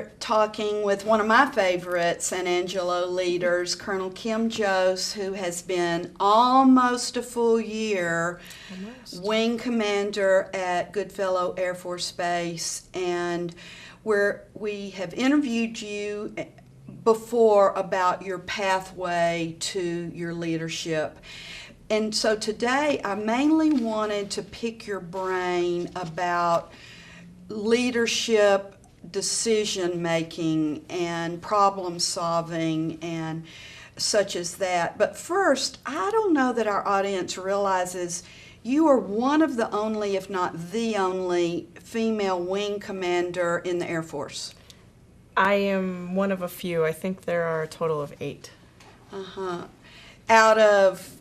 here talking with one of my favorite San Angelo leaders, Colonel Kim Joos, who has been almost a full year wing commander at Goodfellow Air Force Base, and we have interviewed you before about your pathway to your leadership. And so today I mainly wanted to pick your brain about leadership, decision making, and problem solving, and such as that. But first, I don't know that our audience realizes you are one of the only, if not the only, female wing commander in the Air Force. I am one of a few. I think there are a total of 8. Out of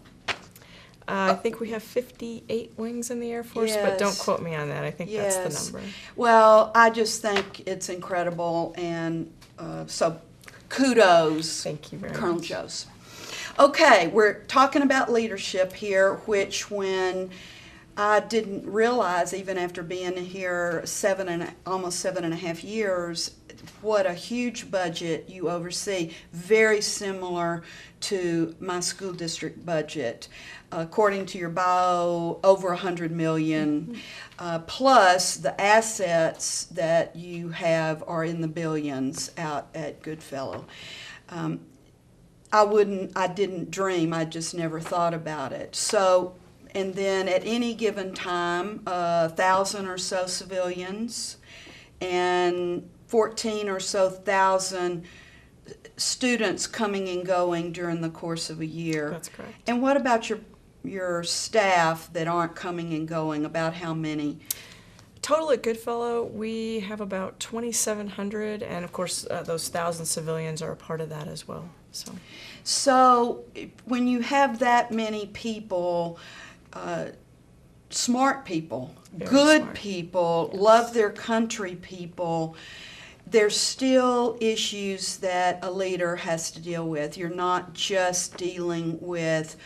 I think we have 58 wings in the Air Force, but don't quote me on that. I think that's the number. Well, I just think it's incredible, and so kudos. Thank you very much. Colonel Joos. Okay, we're talking about leadership here, which when I didn't realize, even after being here almost 7.5 years, what a huge budget you oversee, very similar to my school district budget. According to your bio, over $100 million, plus the assets that you have are in the billions out at Goodfellow. I didn't dream, I just never thought about it. So, and then at any given time, 1,000 or so civilians and 14 or so thousand students coming and going during the course of a year. That's correct. And what about your staff that aren't coming and going? About how many? Total at Goodfellow, we have about 2,700, and of course those 1,000 civilians are a part of that as well. So when you have that many people, smart people, Very good smart. people, Yes. love their country people, there's still issues that a leader has to deal with. You're not just dealing with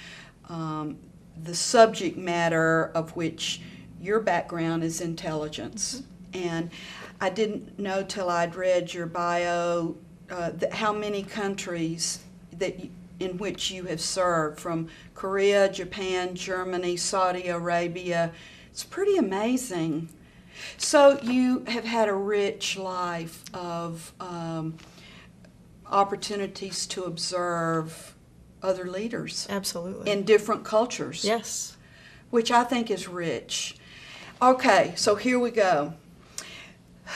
the subject matter of which your background is intelligence. And I didn't know till I'd read your bio how many countries in which you have served, from Korea, Japan, Germany, Saudi Arabia. It's pretty amazing. So you have had a rich life of opportunities to observe other leaders. Absolutely. In different cultures. Yes. Which I think is rich. Okay, so here we go.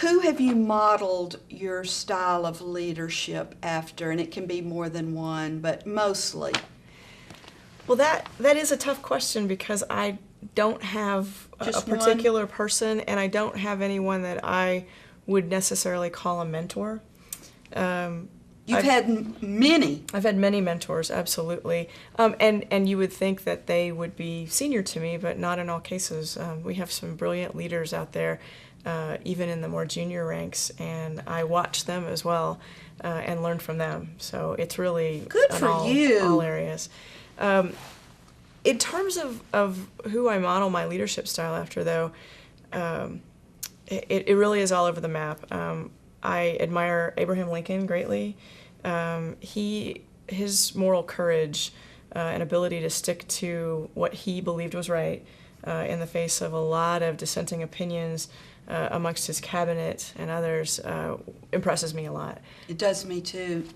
Who have you modeled your style of leadership after? And it can be more than one, but mostly. Well, that is a tough question, because I don't have a particular person, and I don't have anyone that I would necessarily call a mentor. You've had many. I've had many mentors, absolutely. And you would think that they would be senior to me, but not in all cases. We have some brilliant leaders out there, even in the more junior ranks, and I watch them as well and learn from them. So it's really good for all areas. In terms of who I model my leadership style after, though, it really is all over the map. I admire Abraham Lincoln greatly. His moral courage and ability to stick to what he believed was right in the face of a lot of dissenting opinions amongst his cabinet and others impresses me a lot. It does me too.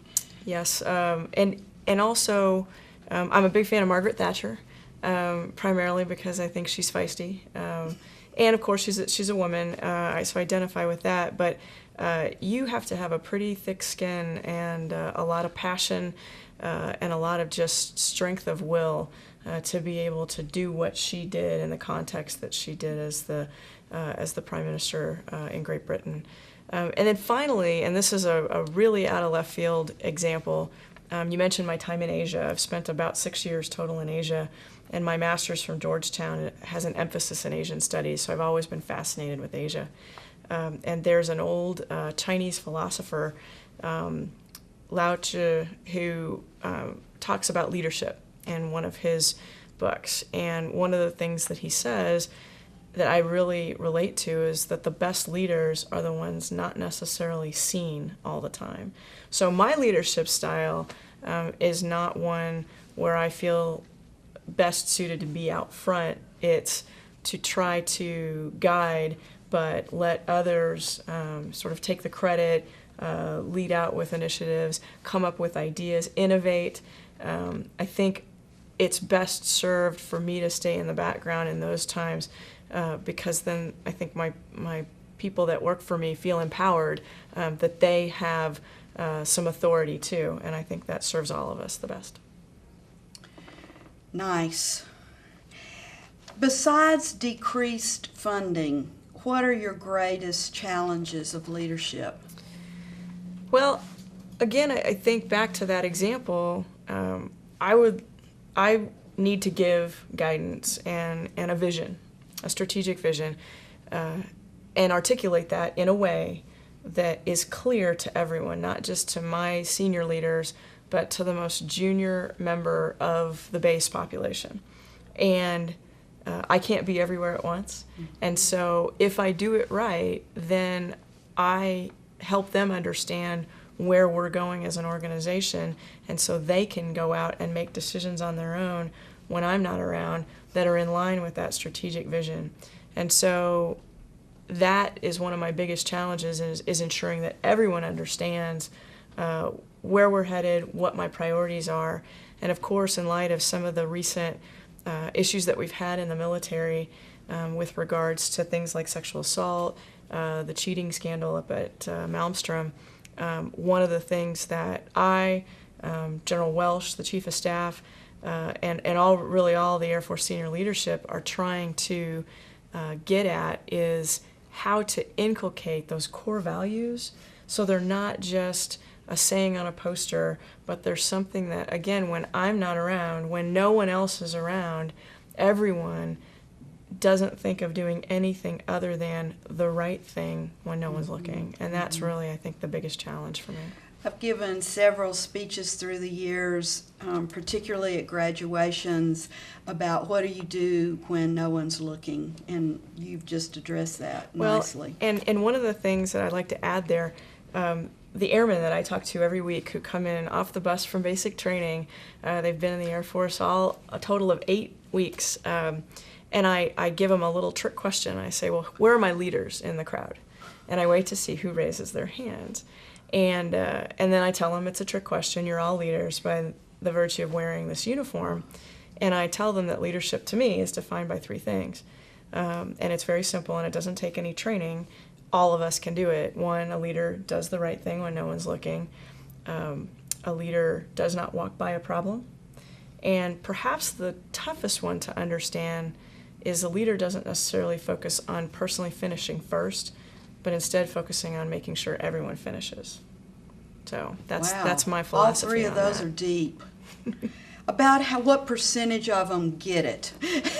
Yes, and also I'm a big fan of Margaret Thatcher, primarily because I think she's feisty. And of course she's a woman, so I identify with that, but you have to have a pretty thick skin and a lot of passion and a lot of just strength of will to be able to do what she did in the context that she did as the Prime Minister in Great Britain. And then finally, and this is a really out of left field example, you mentioned my time in Asia. I've spent about 6 years total in Asia, and my master's from Georgetown has an emphasis in Asian studies, so I've always been fascinated with Asia. And there's an old Chinese philosopher, Lao Tzu, who talks about leadership in one of his books. And one of the things that he says that I really relate to is that the best leaders are the ones not necessarily seen all the time. So my leadership style is not one where I feel best suited to be out front. It's to try to guide, but let others sort of take the credit, lead out with initiatives, come up with ideas, innovate. I think it's best served for me to stay in the background in those times, because then I think my people that work for me feel empowered, that they have some authority too, and I think that serves all of us the best. Nice. Besides decreased funding, what are your greatest challenges of leadership? Well, again, I think back to that example. I need to give guidance and a vision, a strategic vision, and articulate that in a way that is clear to everyone, not just to my senior leaders, but to the most junior member of the base population. And I can't be everywhere at once. And so if I do it right, then I help them understand where we're going as an organization, and so they can go out and make decisions on their own when I'm not around that are in line with that strategic vision. And so that is one of my biggest challenges, is ensuring that everyone understands where we're headed, what my priorities are. And of course, in light of some of the recent issues that we've had in the military with regards to things like sexual assault, the cheating scandal up at Malmstrom, one of the things that I, General Welsh, the Chief of Staff, and all the Air Force senior leadership are trying to get at is how to inculcate those core values so they're not just a saying on a poster, but there's something that, again, when I'm not around, when no one else is around, everyone doesn't think of doing anything other than the right thing when no one's looking. And that's really, I think, the biggest challenge for me. I've given several speeches through the years, particularly at graduations, about what do you do when no one's looking, and you've just addressed that nicely. And one of the things that I'd like to add there, the airmen that I talk to every week who come in off the bus from basic training, they've been in the Air Force a total of 8 weeks, and I give them a little trick question. I say, well, where are my leaders in the crowd? And I wait to see who raises their hands. And then I tell them it's a trick question. You're all leaders by the virtue of wearing this uniform. And I tell them that leadership to me is defined by 3 things. And it's very simple, and it doesn't take any training. All of us can do it. 1, a leader does the right thing when no one's looking. A leader does not walk by a problem. And perhaps the toughest one to understand is a leader doesn't necessarily focus on personally finishing first, but instead focusing on making sure everyone finishes. So that's my philosophy. All 3 of those are deep. About what percentage of them get it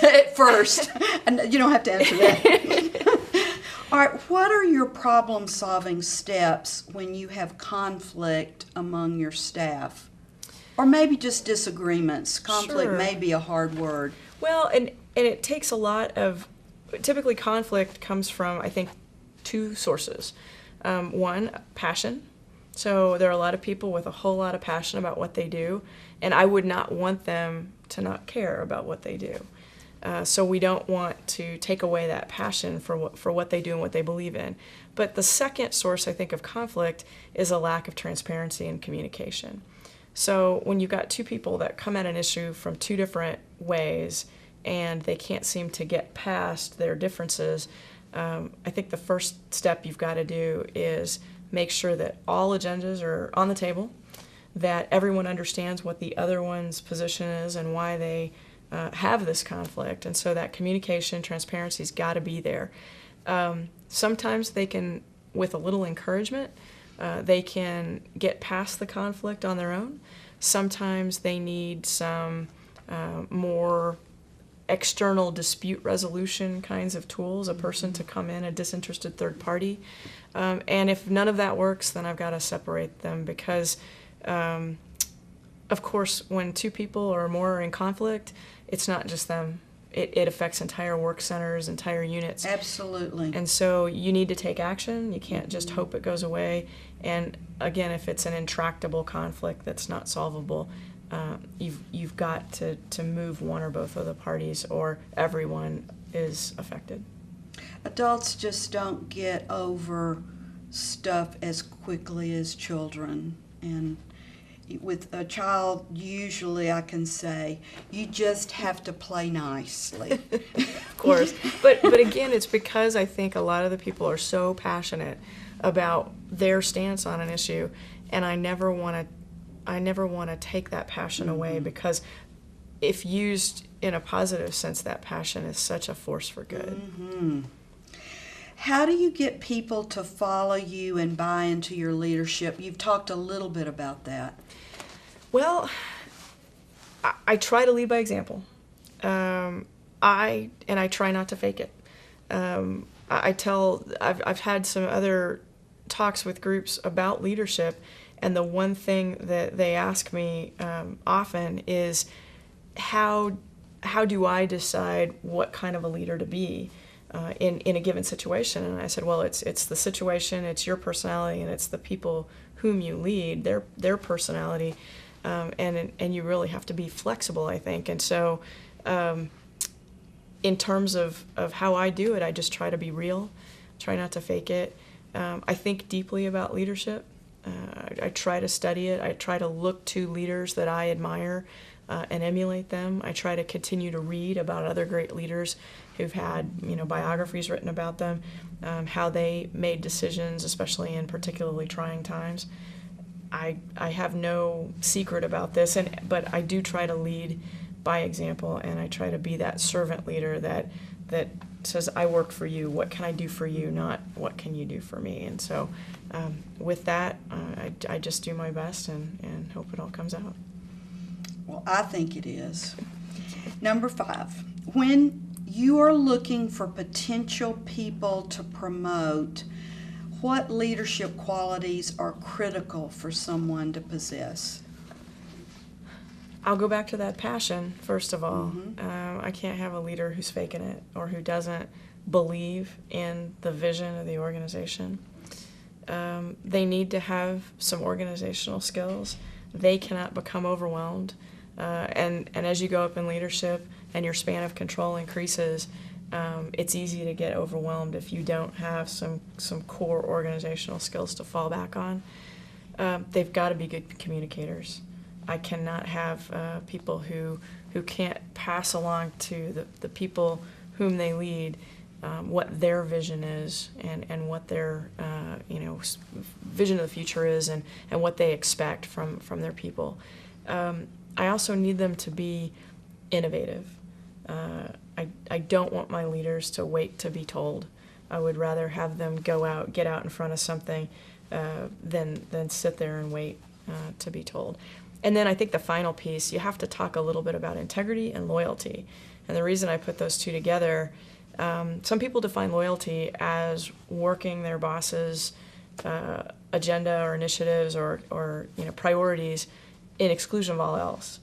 at first? And you don't have to answer that. All right, what are your problem-solving steps when you have conflict among your staff? Or maybe just disagreements. Conflict may be a hard word. Well, and it takes a lot of, typically conflict comes from, I think, 2 sources. 1, passion. So there are a lot of people with a whole lot of passion about what they do, and I would not want them to not care about what they do. So we don't want to take away that passion for what they do and what they believe in. But the second source, I think, of conflict is a lack of transparency and communication. So when you've got 2 people that come at an issue from 2 different ways and they can't seem to get past their differences, I think the first step you've got to do is make sure that all agendas are on the table, that everyone understands what the other one's position is and why they have this conflict. And so that communication, transparency's got to be there. Sometimes they can, with a little encouragement, they can get past the conflict on their own. Sometimes they need some more external dispute resolution kinds of tools, a person to come in, a disinterested third party. And if none of that works, then I've got to separate them because, of course, when 2 people or more are in conflict, it's not just them it affects entire work centers, entire units. Absolutely. And so you need to take action. You can't just hope it goes away. And again, if it's an intractable conflict that's not solvable, you've got to move one or both of the parties, or everyone is affected. Adults just don't get over stuff as quickly as children. And with a child, usually I can say, you just have to play nicely. Of course. But again, it's because I think a lot of the people are so passionate about their stance on an issue, and I never want to take that passion away, because if used in a positive sense, that passion is such a force for good. Mm-hmm. How do you get people to follow you and buy into your leadership? You've talked a little bit about that. Well, I try to lead by example. I try not to fake it. I've had some other talks with groups about leadership, and the one thing that they ask me often is, how do I decide what kind of a leader to be in a given situation? And I said, well, it's the situation, it's your personality, and it's the people whom you lead, their personality, and you really have to be flexible, I think. And so in terms of how I do it, I just try to be real, try not to fake it. I think deeply about leadership. I try to study it. I try to look to leaders that I admire and emulate them. I try to continue to read about other great leaders who've had biographies written about them, how they made decisions, especially in particularly trying times. I have no secret about this, but I do try to lead by example, and I try to be that servant leader that says, I work for you, what can I do for you, not what can you do for me. And so with that, I just do my best and hope it all comes out. Well, I think it is. Number 5, when you are looking for potential people to promote, what leadership qualities are critical for someone to possess? I'll go back to that passion, first of all. I can't have a leader who's faking it or who doesn't believe in the vision of the organization. They need to have some organizational skills. They cannot become overwhelmed. And as you go up in leadership and your span of control increases, it's easy to get overwhelmed if you don't have some core organizational skills to fall back on. They've got to be good communicators. I cannot have people who can't pass along to the people whom they lead what their vision is and what their vision of the future is and what they expect from their people. I also need them to be innovative. I don't want my leaders to wait to be told. I would rather have them get out in front of something than sit there and wait to be told. And then I think the final piece, you have to talk a little bit about integrity and loyalty. And the reason I put those two together, some people define loyalty as working their boss's agenda or initiatives or priorities in exclusion of all else.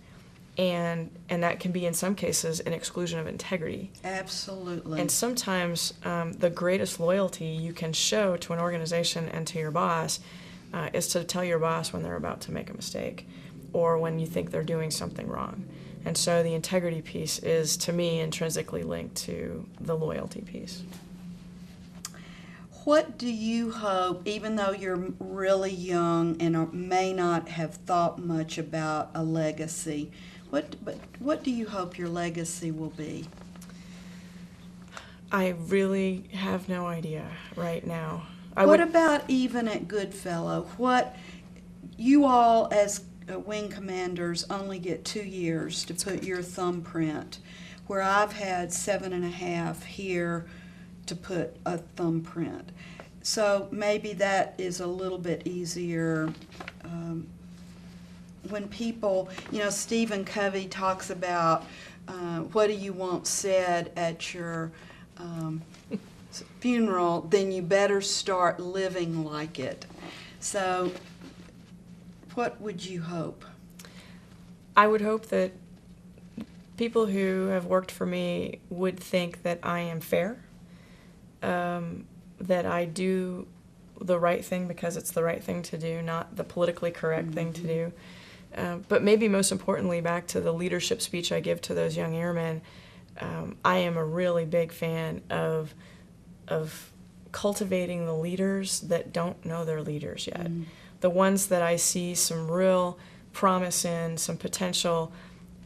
And that can be, in some cases, an exclusion of integrity. Absolutely. And sometimes the greatest loyalty you can show to an organization and to your boss is to tell your boss when they're about to make a mistake or when you think they're doing something wrong. And so the integrity piece is, to me, intrinsically linked to the loyalty piece. What do you hope, even though you're really young and may not have thought much about a legacy, what do you hope your legacy will be? I really have no idea right now. What about even at Goodfellow? What you all as wing commanders only get 2 years to put your thumbprint, where I've had 7.5 here to put a thumbprint. So maybe that is a little bit easier. When people, Stephen Covey talks about what do you want said at your funeral, then you better start living like it. So what would you hope? I would hope that people who have worked for me would think that I am fair, that I do the right thing because it's the right thing to do, not the politically correct thing to do. But maybe most importantly, back to the leadership speech I give to those young airmen, I am a really big fan of cultivating the leaders that don't know they're leaders yet. The ones that I see some real promise in, some potential,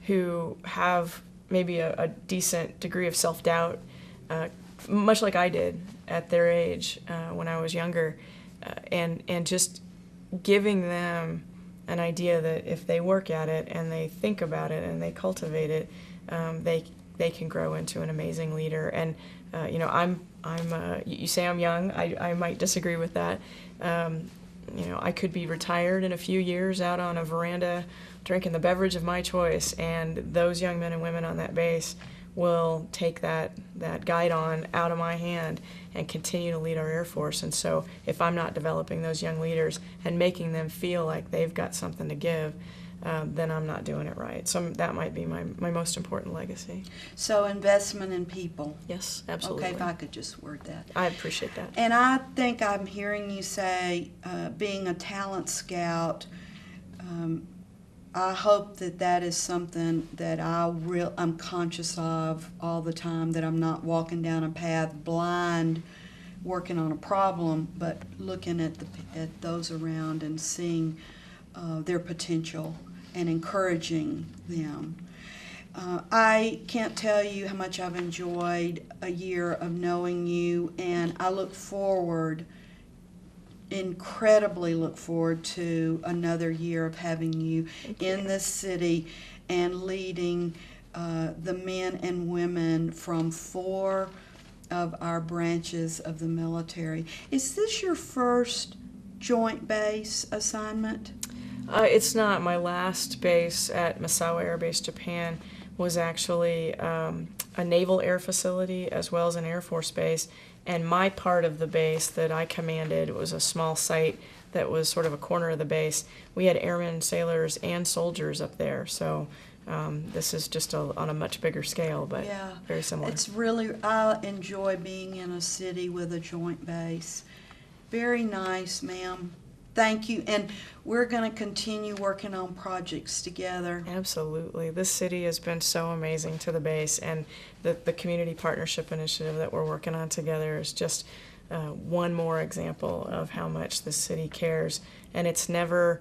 who have maybe a decent degree of self-doubt, much like I did at their age when I was younger, and just giving them an idea that if they work at it and they think about it and they cultivate it, they can grow into an amazing leader. And you know, you say I'm young. I might disagree with that. You know, I could be retired in a few years out on a veranda drinking the beverage of my choice, and those young men and women on that base will take that guidon out of my hand and continue to lead our Air Force. And so if I'm not developing those young leaders and making them feel like they've got something to give, then I'm not doing it right. So that might be my most important legacy. So investment in people. Yes, absolutely. Okay, if I could just word that. I appreciate that. And I think I'm hearing you say, being a talent scout, I hope that is something that I'm conscious of all the time, that I'm not walking down a path blind, working on a problem, but looking at those around and seeing their potential and encouraging them. I can't tell you how much I've enjoyed a year of knowing you, and I incredibly look forward to another year of having you in this city and leading the men and women from 4 of our branches of the military. Is this your first joint base assignment? It's not. My last base at Misawa Air Base, Japan, was actually a naval air facility as well as an Air Force base. And my part of the base that I commanded was a small site that was sort of a corner of the base. We had airmen, sailors, and soldiers up there. So this is just on a much bigger scale, but very similar. It's really, I enjoy being in a city with a joint base. Very nice, ma'am. Thank you. And we're going to continue working on projects together. Absolutely. This city has been so amazing to the base, and the community partnership initiative that we're working on together is just one more example of how much the city cares. And it's never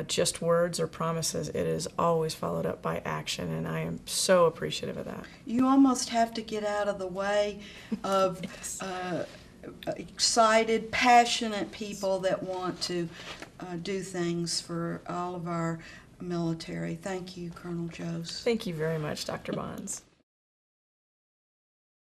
just words or promises. It is always followed up by action, and I am so appreciative of that. You almost have to get out of the way of excited, passionate people that want to do things for all of our military. Thank you, Colonel Joos. Thank you very much, Dr. Bonds.